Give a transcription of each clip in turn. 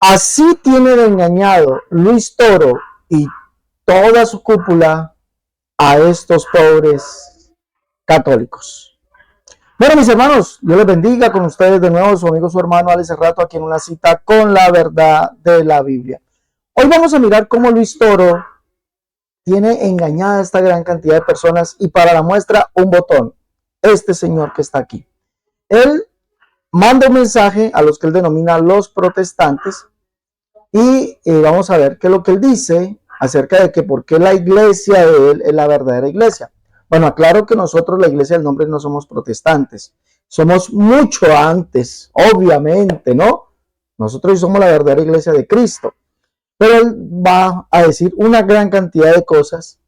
Así tienen engañado Luis Toro y toda su cúpula a estos pobres católicos. Bueno, mis hermanos, Dios les bendiga. Con ustedes de nuevo su amigo, su hermano Alex Cerrato, aquí en una cita con la verdad de la Biblia. Hoy vamos a mirar cómo Luis Toro tiene engañada a esta gran cantidad de personas, y para la muestra, un botón. Este señor que está aquí. Él manda un mensaje a los que él denomina los protestantes, y vamos a ver qué es lo que él dice acerca de que por qué la iglesia de él es la verdadera iglesia. Bueno, aclaro que nosotros, la iglesia del nombre, no somos protestantes. Somos mucho antes, obviamente, ¿no? Nosotros somos la verdadera iglesia de Cristo. Pero él va a decir una gran cantidad de cosas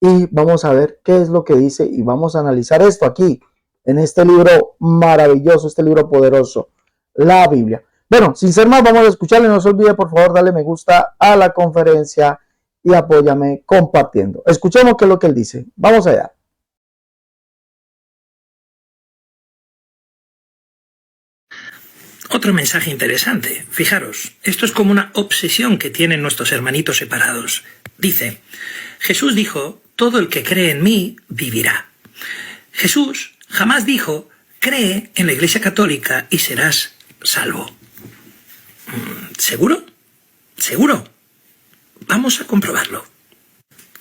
y vamos a ver qué es lo que dice y vamos a analizar esto aquí, en este libro maravilloso, este libro poderoso, la Biblia. Bueno, sin ser más, vamos a escucharle. No se olvide, por favor, darle me gusta a la conferencia y apóyame compartiendo. Escuchemos qué es lo que él dice. Vamos allá. Otro mensaje interesante. Fijaros, esto es como una obsesión que tienen nuestros hermanitos separados. Dice, Jesús dijo, todo el que cree en mí vivirá. Jesús jamás dijo, cree en la Iglesia Católica y serás salvo. ¿Seguro? ¿Seguro? Vamos a comprobarlo.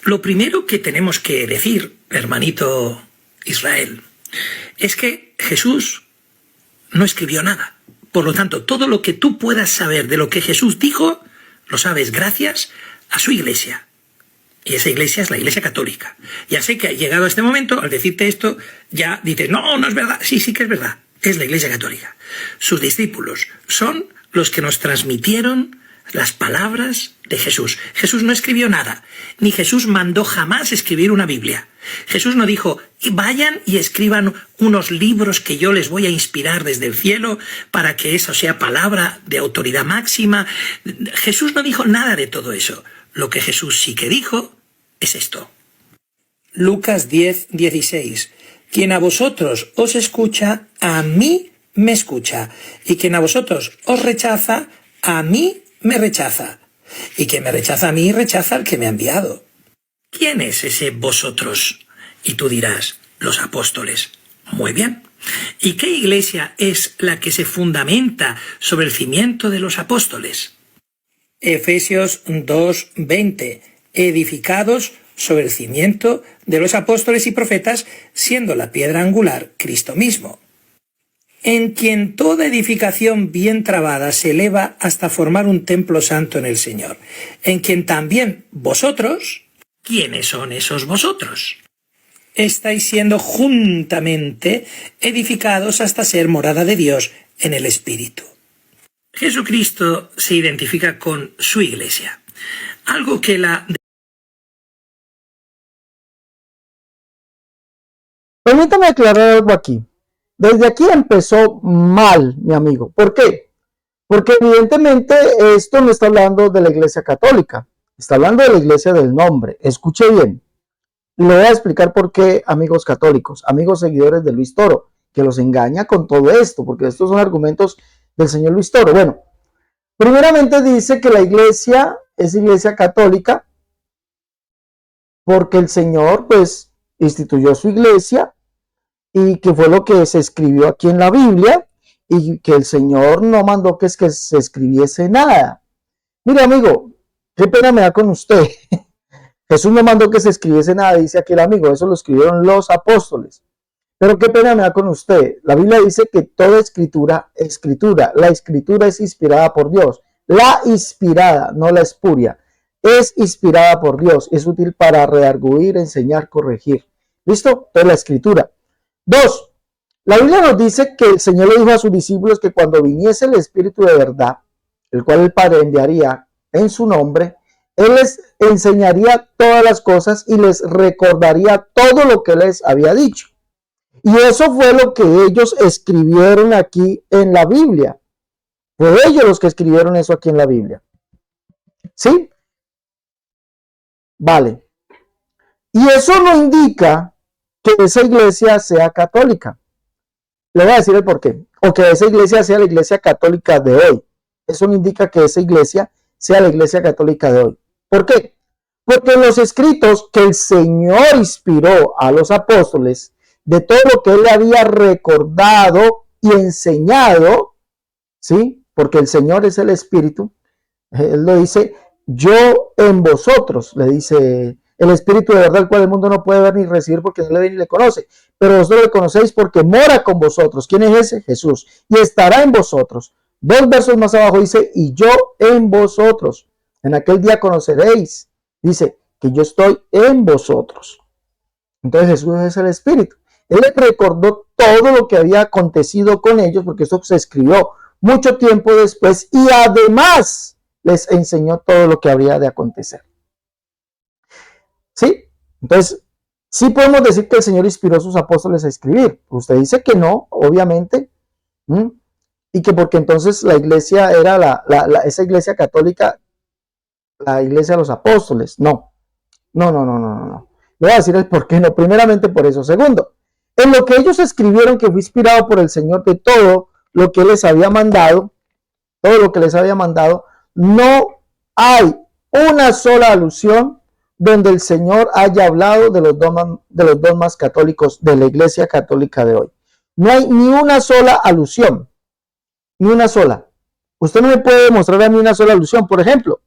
Lo primero que tenemos que decir, hermanito Israel, es que Jesús no escribió nada. Por lo tanto, todo lo que tú puedas saber de lo que Jesús dijo, lo sabes gracias a su iglesia. Y esa iglesia es la Iglesia Católica. Ya sé que llegado a este momento, al decirte esto, ya dices, no, no es verdad. Sí, sí que es verdad. Es la Iglesia Católica. Sus discípulos son los que nos transmitieron las palabras de Jesús. Jesús no escribió nada, ni Jesús mandó jamás escribir una Biblia. Jesús no dijo, vayan y escriban unos libros que yo les voy a inspirar desde el cielo para que eso sea palabra de autoridad máxima. Jesús no dijo nada de todo eso. Lo que Jesús sí que dijo es esto. Lucas 10:16. Quien a vosotros os escucha, a mí me escucha. Y quien a vosotros os rechaza, a mí me rechaza. Y quien me rechaza a mí, rechaza al que me ha enviado. ¿Quién es ese vosotros? Y tú dirás, los apóstoles. Muy bien. ¿Y qué iglesia es la que se fundamenta sobre el cimiento de los apóstoles? Efesios 2:20. Edificados sobre el cimiento de los apóstoles y profetas, siendo la piedra angular Cristo mismo, en quien toda edificación bien trabada se eleva hasta formar un templo santo en el Señor, en quien también vosotros, ¿quiénes son esos vosotros? Estáis siendo juntamente edificados hasta ser morada de Dios en el Espíritu. Jesucristo se identifica con su iglesia, algo que la... Permítame aclarar algo aquí. Desde aquí empezó mal, mi amigo. ¿Por qué? Porque evidentemente esto no está hablando de la Iglesia Católica, está hablando de la Iglesia del nombre. Escuche bien. Le voy a explicar por qué, amigos católicos, amigos seguidores de Luis Toro, que los engaña con todo esto, porque estos son argumentos del señor Luis Toro. Bueno, primeramente dice que la iglesia es iglesia católica porque el Señor, pues, instituyó su iglesia y que fue lo que se escribió aquí en la Biblia y que el Señor no mandó que se escribiese nada. Mire, amigo, qué pena me da con usted. Jesús no mandó que se escribiese nada, dice aquí el amigo, eso lo escribieron los apóstoles. Pero qué pena me da con usted. La Biblia dice que toda escritura, la escritura es inspirada por Dios. La inspirada, no la espuria, es inspirada por Dios. Es útil para redarguir, enseñar, corregir. ¿Listo? Toda la escritura. 2. La Biblia nos dice que el Señor le dijo a sus discípulos que cuando viniese el Espíritu de verdad, el cual el Padre enviaría en su nombre, Él les enseñaría todas las cosas y les recordaría todo lo que les había dicho. Y eso fue lo que ellos escribieron aquí en la Biblia. Fue ellos los que escribieron eso aquí en la Biblia. ¿Sí? Vale. Y eso no indica que esa iglesia sea católica. Le voy a decir el por qué. o que esa iglesia sea la iglesia católica de hoy. Eso no indica que esa iglesia sea la iglesia católica de hoy. ¿Por qué? Porque en los escritos que el Señor inspiró a los apóstoles, de todo lo que Él le había recordado y enseñado, ¿sí? Porque el Señor es el Espíritu. Él lo dice, yo en vosotros, le dice el Espíritu de verdad, el cual el mundo no puede ver ni recibir porque no le ve ni le conoce. Pero vosotros le conocéis porque mora con vosotros. ¿Quién es ese? Jesús. Y estará en vosotros. 2 versos más abajo dice, y yo en vosotros. En aquel día conoceréis. Dice, que yo estoy en vosotros. Entonces Jesús es el Espíritu. Él les recordó todo lo que había acontecido con ellos, porque esto se escribió mucho tiempo después, y además les enseñó todo lo que habría de acontecer. ¿Sí? Entonces, sí podemos decir que el Señor inspiró a sus apóstoles a escribir. Usted dice que no, obviamente, y que porque entonces la iglesia era esa iglesia católica, la iglesia de los apóstoles. No. Le voy a decir el por qué no. Primeramente por eso. Segundo, en lo que ellos escribieron que fue inspirado por el Señor de todo lo que les había mandado, no hay una sola alusión donde el Señor haya hablado de los dogmas católicos de la iglesia católica de hoy. No hay ni una sola alusión. Ni una sola. Usted no me puede demostrar a mí una sola alusión. Por ejemplo,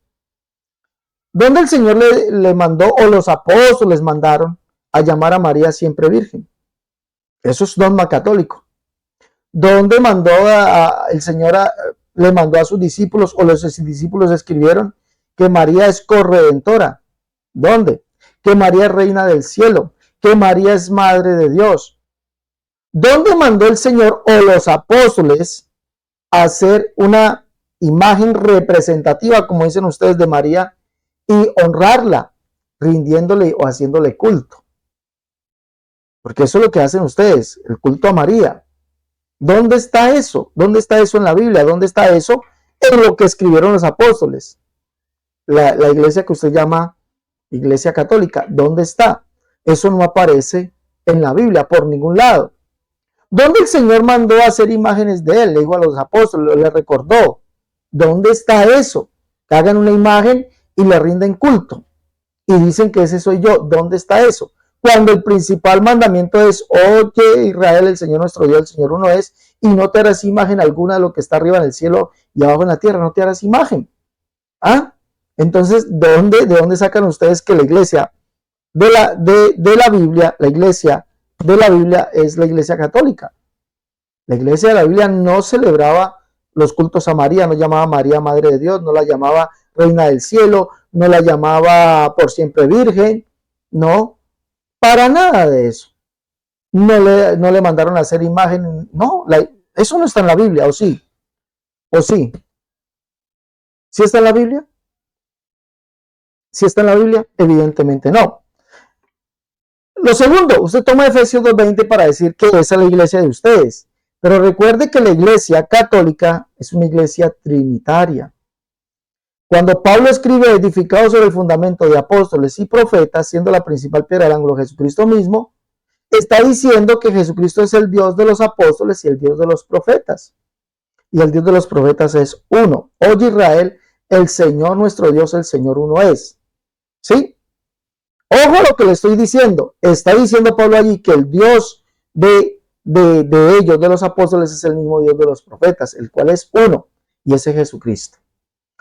¿dónde el Señor le mandó o los apóstoles mandaron a llamar a María siempre virgen? Eso es dogma católico. ¿Dónde mandó el Señor le mandó a sus discípulos o los discípulos escribieron que María es corredentora? ¿Dónde? Que María es reina del cielo, que María es madre de Dios. ¿Dónde mandó el Señor o los apóstoles a hacer una imagen representativa, como dicen ustedes, de María y honrarla, rindiéndole o haciéndole culto? Porque eso es lo que hacen ustedes, el culto a María. ¿Dónde está eso? ¿Dónde está eso en la Biblia? ¿Dónde está eso en lo que escribieron los apóstoles? La iglesia que usted llama iglesia católica, ¿dónde está? Eso no aparece en la Biblia por ningún lado. ¿Dónde el Señor mandó a hacer imágenes de Él? Le dijo a los apóstoles, le recordó. ¿Dónde está eso? Que hagan una imagen y le rinden culto. Y dicen que ese soy yo. ¿Dónde está eso? Cuando el principal mandamiento es, oye Israel, el Señor nuestro Dios, el Señor uno es, y no te harás imagen alguna de lo que está arriba en el cielo y abajo en la tierra, no te harás imagen. Entonces, ¿de dónde sacan ustedes que la iglesia de la Biblia, la iglesia de la Biblia es la iglesia católica? La iglesia de la Biblia no celebraba los cultos a María, no llamaba a María Madre de Dios, no la llamaba Reina del Cielo, no la llamaba por siempre Virgen, no, para nada de eso. No le mandaron a hacer imagen, no, eso no está en la Biblia, ¿o sí? ¿O sí? ¿Sí está en la Biblia? ¿Sí está en la Biblia? Evidentemente no. Lo segundo, usted toma Efesios 2:20 para decir que esa es la iglesia de ustedes. Pero recuerde que la iglesia católica es una iglesia trinitaria. Cuando Pablo escribe edificado sobre el fundamento de apóstoles y profetas, siendo la principal piedra del ángulo Jesucristo mismo, está diciendo que Jesucristo es el Dios de los apóstoles y el Dios de los profetas. Y el Dios de los profetas es uno. Oye Israel, el Señor nuestro Dios, el Señor uno es. ¿Sí? Ojo a lo que le estoy diciendo. Está diciendo Pablo allí que el Dios de ellos, de los apóstoles, es el mismo Dios de los profetas, el cual es uno, y ese es Jesucristo.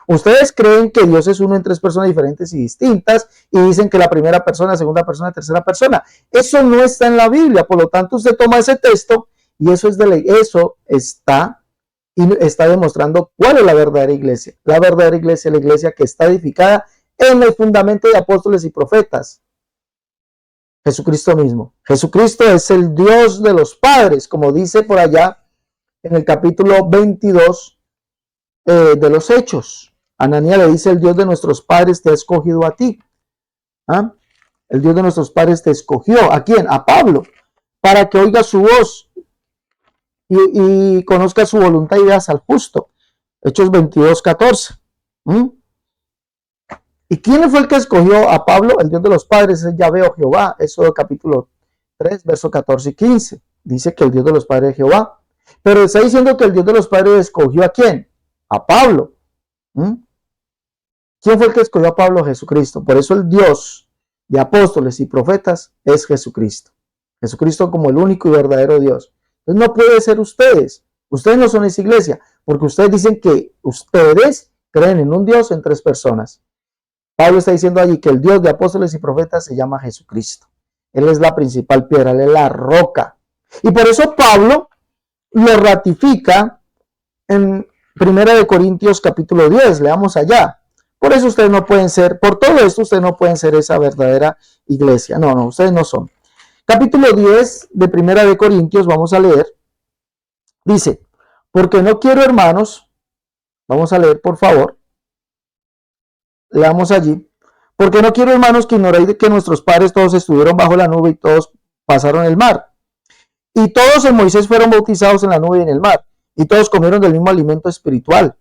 Ustedes creen que Dios es uno en 3 personas diferentes y distintas, y dicen que la primera persona, segunda persona, tercera persona. Eso no está en la Biblia, por lo tanto usted toma ese texto, y eso está demostrando cuál es la verdadera iglesia. La verdadera iglesia es la iglesia que está edificada en el fundamento de apóstoles y profetas. Jesucristo mismo. Jesucristo es el Dios de los padres, como dice por allá en el capítulo 22 de los Hechos. Ananías le dice, el Dios de nuestros padres te ha escogido a ti. El Dios de nuestros padres te escogió. ¿A quién? A Pablo. Para que oiga su voz y conozca su voluntad y veas al justo. Hechos 22:14. ¿Y quién fue el que escogió a Pablo? El Dios de los padres es Yahvé o Jehová. Eso capítulo 3, versos 14 y 15. Dice que el Dios de los padres es Jehová. Pero está diciendo que el Dios de los padres escogió ¿a quién? A Pablo. ¿Quién fue el que escogió a Pablo? Jesucristo. Por eso el Dios de apóstoles y profetas es Jesucristo. Jesucristo como el único y verdadero Dios. Entonces no puede ser ustedes. Ustedes no son esa iglesia, porque ustedes dicen que ustedes creen en un Dios en tres personas. Pablo está diciendo allí que el Dios de apóstoles y profetas se llama Jesucristo. Él es la principal piedra, Él es la roca. Y por eso Pablo lo ratifica en 1 Corintios capítulo 10. Leamos allá. Por eso ustedes no pueden ser, por todo esto ustedes no pueden ser esa verdadera iglesia. No, ustedes no son. Capítulo 10 de 1 Corintios, vamos a leer. Dice, porque no quiero, hermanos, vamos a leer por favor. Leamos allí. Porque no quiero, hermanos, que ignoréis de que nuestros padres todos estuvieron bajo la nube y todos pasaron el mar. Y todos en Moisés fueron bautizados en la nube y en el mar. Y todos comieron del mismo alimento espiritual.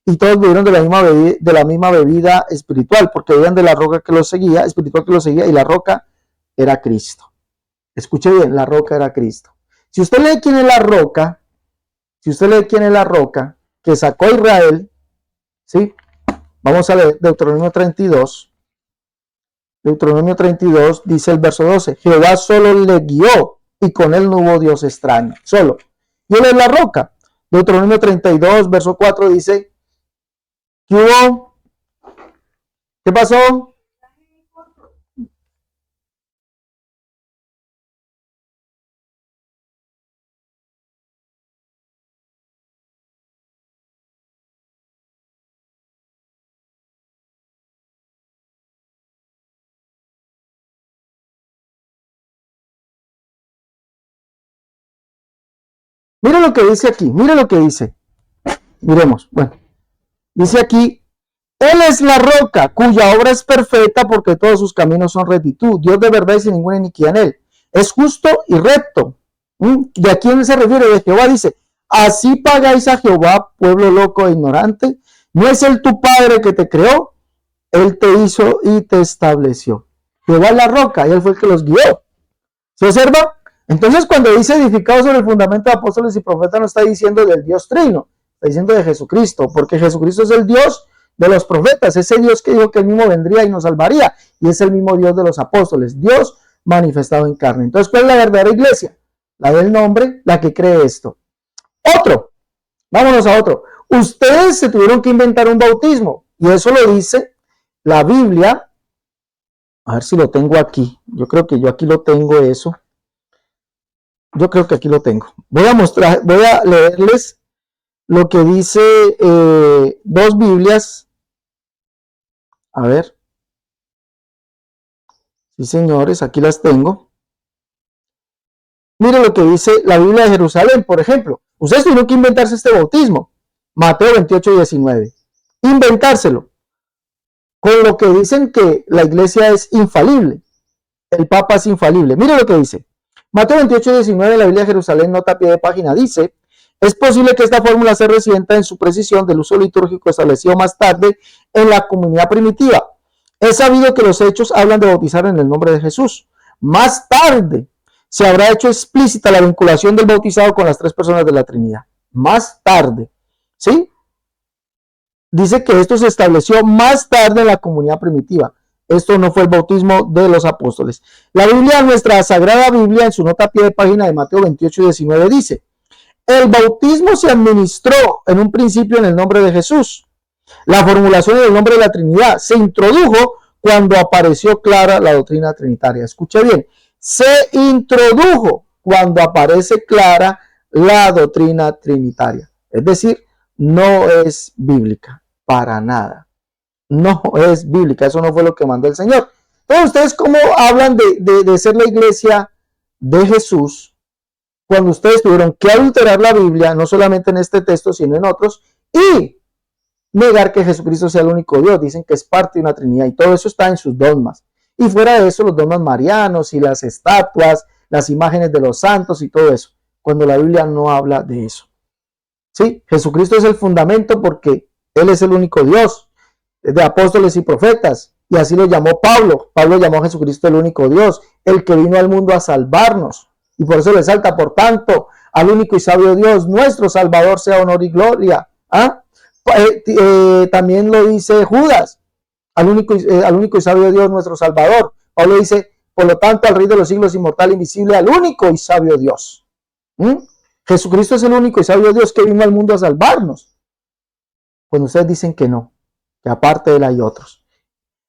Y todos bebieron de la misma bebida espiritual, porque bebían de la roca que los seguía, espiritual que los seguía, y la roca era Cristo. Escuche bien, la roca era Cristo. Si usted lee quién es la roca, que sacó a Israel, ¿sí? Vamos a leer Deuteronomio 32. Deuteronomio 32 dice el verso 12, Jehová solo le guió y con él no hubo Dios extraño, solo. Y él es la roca. Deuteronomio 32, verso 4 dice, ¿qué hubo? ¿Qué pasó? Mira lo que dice aquí, mira lo que dice. Miremos, bueno, dice aquí, Él es la roca, cuya obra es perfecta porque todos sus caminos son rectitud. Dios de verdad y sin ninguna iniquidad en él. Es justo y recto. ¿Y a quién se refiere? De Jehová dice, así pagáis a Jehová, pueblo loco e ignorante. ¿No es él tu padre que te creó? Él te hizo y te estableció. Jehová es la roca y él fue el que los guió. ¿Se observa? Entonces cuando dice edificado sobre el fundamento de apóstoles y profetas no está diciendo del Dios trino, está diciendo de Jesucristo, porque Jesucristo es el Dios de los profetas, ese Dios que dijo que él mismo vendría y nos salvaría, y es el mismo Dios de los apóstoles, Dios manifestado en carne. Entonces, ¿cuál es la verdadera iglesia? La del nombre, la que cree esto. Otro, vámonos a otro. Ustedes se tuvieron que inventar un bautismo, y eso lo dice la Biblia. A ver si lo tengo aquí. Yo creo que yo aquí lo tengo eso. Yo creo que aquí lo tengo. Voy a leerles lo que dice dos Biblias. A ver. Sí, señores, aquí las tengo. Mire lo que dice la Biblia de Jerusalén, por ejemplo. Ustedes tuvieron que inventarse este bautismo. Mateo 28, 19. Inventárselo. Con lo que dicen que la iglesia es infalible. El Papa es infalible. Mire lo que dice. Mateo 28, 19, la Biblia de Jerusalén, nota a pie de página, dice, es posible que esta fórmula se resienta en su precisión del uso litúrgico establecido más tarde en la comunidad primitiva. Es sabido que los hechos hablan de bautizar en el nombre de Jesús. Más tarde se habrá hecho explícita la vinculación del bautizado con las tres personas de la Trinidad. Más tarde, ¿sí? Dice que esto se estableció más tarde en la comunidad primitiva. Esto no fue el bautismo de los apóstoles. La Biblia, nuestra Sagrada Biblia, en su nota a pie de página de Mateo 28, 19, dice, el bautismo se administró en un principio en el nombre de Jesús. La formulación del nombre de la Trinidad se introdujo cuando apareció clara la doctrina trinitaria. Escuche bien, se introdujo cuando aparece clara la doctrina trinitaria. Es decir, no es bíblica, para nada. No es bíblica, eso no fue lo que mandó el Señor. Entonces, ¿ustedes cómo hablan de ser la iglesia de Jesús cuando ustedes tuvieron que adulterar la Biblia, no solamente en este texto, sino en otros, y negar que Jesucristo sea el único Dios? Dicen que es parte de una Trinidad y todo eso está en sus dogmas. Y fuera de eso, los dogmas marianos y las estatuas, las imágenes de los santos y todo eso, cuando la Biblia no habla de eso. ¿Sí? Jesucristo es el fundamento porque Él es el único Dios de apóstoles y profetas, y así lo llamó Pablo. Pablo llamó a Jesucristo el único Dios, el que vino al mundo a salvarnos, y por eso le salta, por tanto, al único y sabio Dios, nuestro Salvador, sea honor y gloria. También lo dice Judas, al único y sabio Dios, nuestro Salvador. Pablo dice, por lo tanto, al Rey de los siglos, inmortal, invisible, al único y sabio Dios. Jesucristo es el único y sabio Dios que vino al mundo a salvarnos. Cuando ustedes dicen que no, que aparte de él hay otros.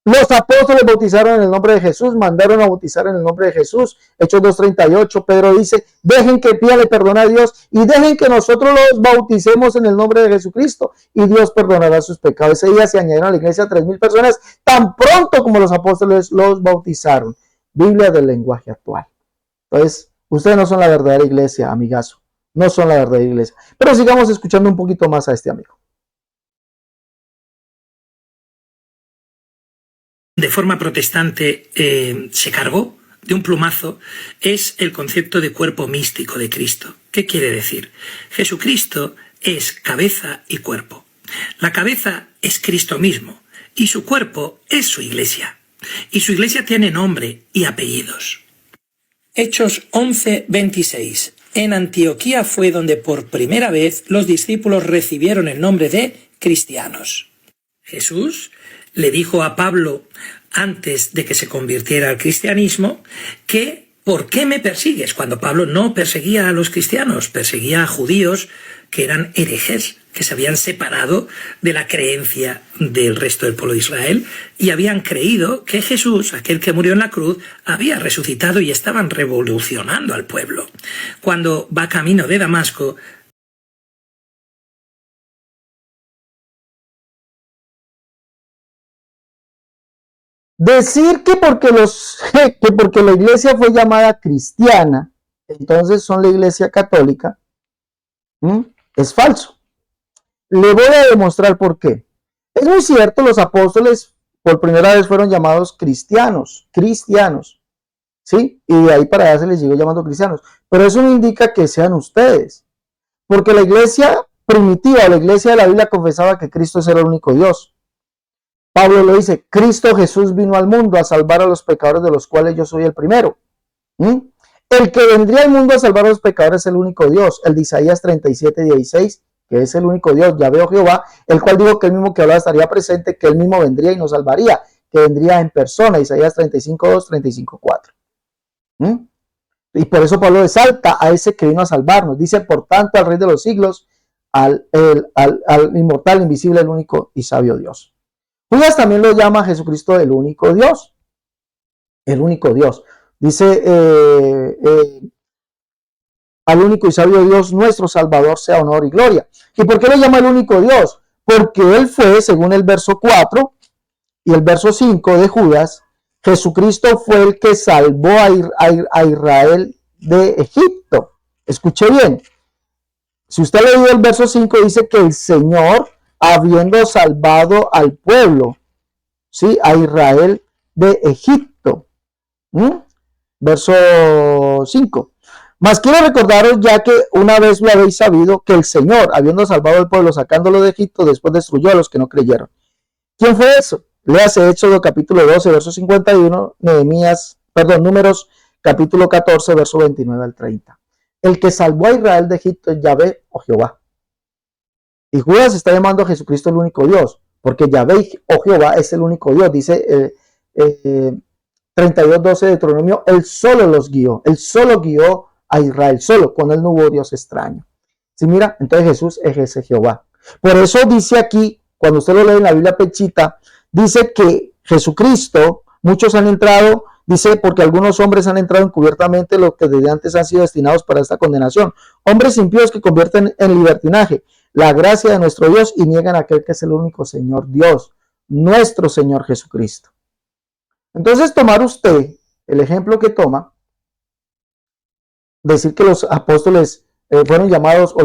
Los apóstoles bautizaron en el nombre de Jesús, mandaron a bautizar en el nombre de Jesús. Hechos 2:38, Pedro dice, dejen que pídale perdón a Dios y dejen que nosotros los bauticemos en el nombre de Jesucristo y Dios perdonará sus pecados. Ese día se añadieron a la iglesia 3,000 personas, tan pronto como los apóstoles los bautizaron. Biblia del lenguaje actual. Entonces, ustedes no son la verdadera iglesia, amigazo. No son la verdadera iglesia. Pero sigamos escuchando un poquito más a este amigo. De forma protestante se cargó de un plumazo es el concepto de cuerpo místico de Cristo. ¿Qué quiere decir? Jesucristo es cabeza y cuerpo. La cabeza es Cristo mismo y su cuerpo es su iglesia. Y su iglesia tiene nombre y apellidos. Hechos 11:26. En Antioquía fue donde por primera vez los discípulos recibieron el nombre de cristianos. Jesús le dijo a Pablo, antes de que se convirtiera al cristianismo, que ¿por qué me persigues? Cuando Pablo no perseguía a los cristianos, perseguía a judíos que eran herejes, que se habían separado de la creencia del resto del pueblo de Israel y habían creído que Jesús, aquel que murió en la cruz, había resucitado y estaban revolucionando al pueblo. Cuando va camino de Damasco, Decir que porque la iglesia fue llamada cristiana, entonces son la iglesia católica, es falso. Le voy a demostrar por qué. Es muy cierto, los apóstoles por primera vez fueron llamados cristianos, ¿sí? Y de ahí para allá se les siguió llamando cristianos. Pero eso no indica que sean ustedes, porque la iglesia primitiva, la iglesia de la Biblia confesaba que Cristo era el único Dios. Pablo lo dice, Cristo Jesús vino al mundo a salvar a los pecadores, de los cuales yo soy el primero. El que vendría al mundo a salvar a los pecadores es el único Dios. El de Isaías 37:16, que es el único Dios, Yahvé o Jehová, el cual dijo que el mismo que hablaba estaría presente, que él mismo vendría y nos salvaría, que vendría en persona. Isaías 35:2, 35:4. Y por eso Pablo exalta a ese que vino a salvarnos. Dice, por tanto, al Rey de los siglos, al inmortal, invisible, el único y sabio Dios. Judas también lo llama a Jesucristo el único Dios. El único Dios. Dice, al único y sabio Dios, nuestro Salvador, sea honor y gloria. ¿Y por qué lo llama el único Dios? Porque él fue, según el verso 4 y el verso 5 de Judas, Jesucristo fue el que salvó a Israel de Egipto. Escuche bien. Si usted ha leído el verso 5, dice que el Señor, habiendo salvado al pueblo, ¿sí?, a Israel de Egipto. Verso 5. Mas quiero recordaros, ya que una vez lo habéis sabido, que el Señor, habiendo salvado al pueblo, sacándolo de Egipto, después destruyó a los que no creyeron. ¿Quién fue eso? Léase Éxodo capítulo 12, verso 51, Números capítulo 14, verso 29 al 30. El que salvó a Israel de Egipto es Yahvé o Jehová. Y Judas está llamando a Jesucristo el único Dios, porque Yahvé o Jehová es el único Dios. Dice 32:12 de Deuteronomio, él solo los guió, él solo guió a Israel, solo, con él no hubo Dios extraño. ¿Sí, mira? Entonces Jesús es ese Jehová. Por eso dice aquí, cuando usted lo lee en la Biblia pechita, dice que Jesucristo, muchos han entrado, dice, porque algunos hombres han entrado encubiertamente, los que desde antes han sido destinados para esta condenación. Hombres impíos que convierten en libertinaje la gracia de nuestro Dios y niegan a aquel que es el único Señor Dios, nuestro Señor Jesucristo. Entonces, tomar usted el ejemplo que toma, decir que los apóstoles fueron llamados, o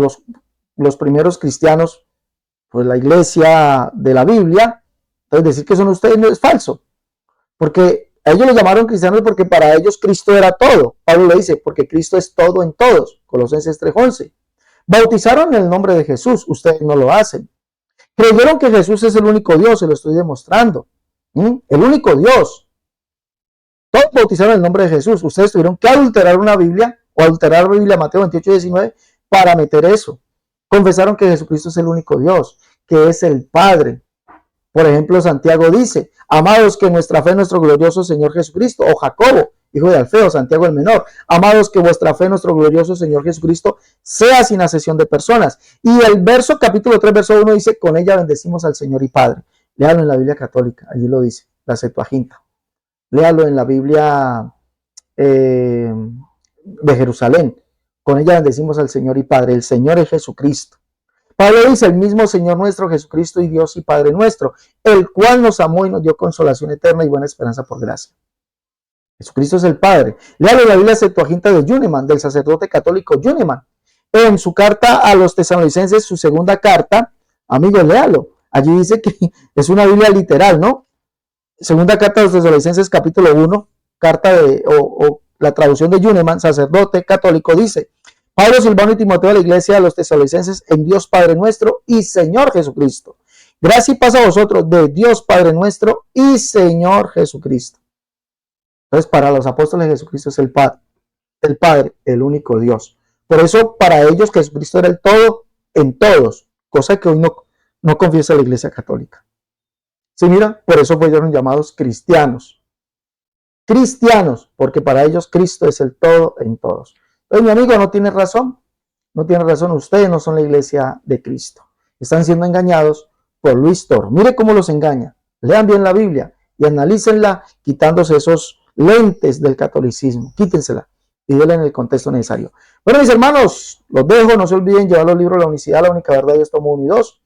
los primeros cristianos, pues la iglesia de la Biblia, entonces decir que son ustedes no es falso, porque a ellos los llamaron cristianos porque para ellos Cristo era todo. Pablo le dice, porque Cristo es todo en todos, Colosenses 3:11. Bautizaron en el nombre de Jesús, ustedes no lo hacen. Creyeron que Jesús es el único Dios, se lo estoy demostrando. El único Dios. Todos bautizaron en el nombre de Jesús. Ustedes tuvieron que adulterar una Biblia, o adulterar la Biblia, Mateo 28:19, para meter eso. Confesaron que Jesucristo es el único Dios, que es el Padre. Por ejemplo, Santiago dice, amados, que nuestra fe en nuestro glorioso Señor Jesucristo, o Jacobo, hijo de Alfeo, Santiago el menor, amados, que vuestra fe en nuestro glorioso Señor Jesucristo sea sin asesión de personas. Y el verso, capítulo 3, verso 1 dice, con ella bendecimos al Señor y Padre. Léalo en la Biblia católica, allí lo dice, la Septuaginta. Léalo en la Biblia de Jerusalén. Con ella bendecimos al Señor y Padre. El Señor es Jesucristo. Pablo dice, el mismo Señor nuestro, Jesucristo y Dios y Padre nuestro, el cual nos amó y nos dio consolación eterna y buena esperanza por gracia. Jesucristo es el Padre. Léalo en la Biblia Septuaginta de Yuneman, del sacerdote católico Yuneman. En su carta a los tesalonicenses, su segunda carta, amigos, léalo. Allí dice que es una Biblia literal, ¿no? Segunda carta a los tesalonicenses, capítulo 1, carta o la traducción de Yuneman, sacerdote católico, dice, Pablo, Silvano y Timoteo de la iglesia de los tesalonicenses, en Dios Padre nuestro y Señor Jesucristo. Gracia y paz a vosotros de Dios Padre nuestro y Señor Jesucristo. Entonces, para los apóstoles Jesucristo es el Padre, el único Dios. Por eso, para ellos Jesucristo era el todo en todos, cosa que hoy no confiesa la iglesia católica. Sí, mira, por eso fueron llamados cristianos. Cristianos, porque para ellos Cristo es el todo en todos. Entonces, mi amigo, no tiene razón. No tiene razón. Ustedes no son la iglesia de Cristo. Están siendo engañados por Luis Toro. Mire cómo los engaña. Lean bien la Biblia y analícenla quitándose esos lentes del catolicismo. Quítensela y denle en el contexto necesario. Bueno, mis hermanos, los dejo. No se olviden llevar los libros de la unicidad, la única verdad, y es tomo 1 y 2.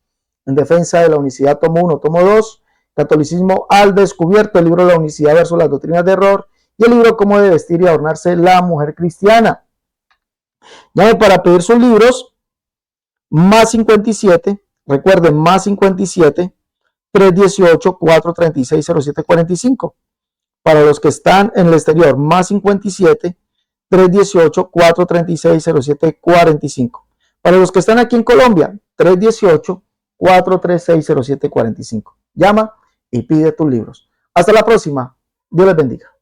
En defensa de la unicidad, tomo 1, tomo 2. Catolicismo al descubierto, el libro de la unicidad versus las doctrinas de error. Y el libro Cómo debe vestir y adornarse la mujer cristiana. Llame para pedir sus libros, más 57, recuerden, más 57, 318-436-0745. Para los que están en el exterior, más 57, 318-436-0745. Para los que están aquí en Colombia, 318-436-0745. Llama y pide tus libros. Hasta la próxima. Dios les bendiga.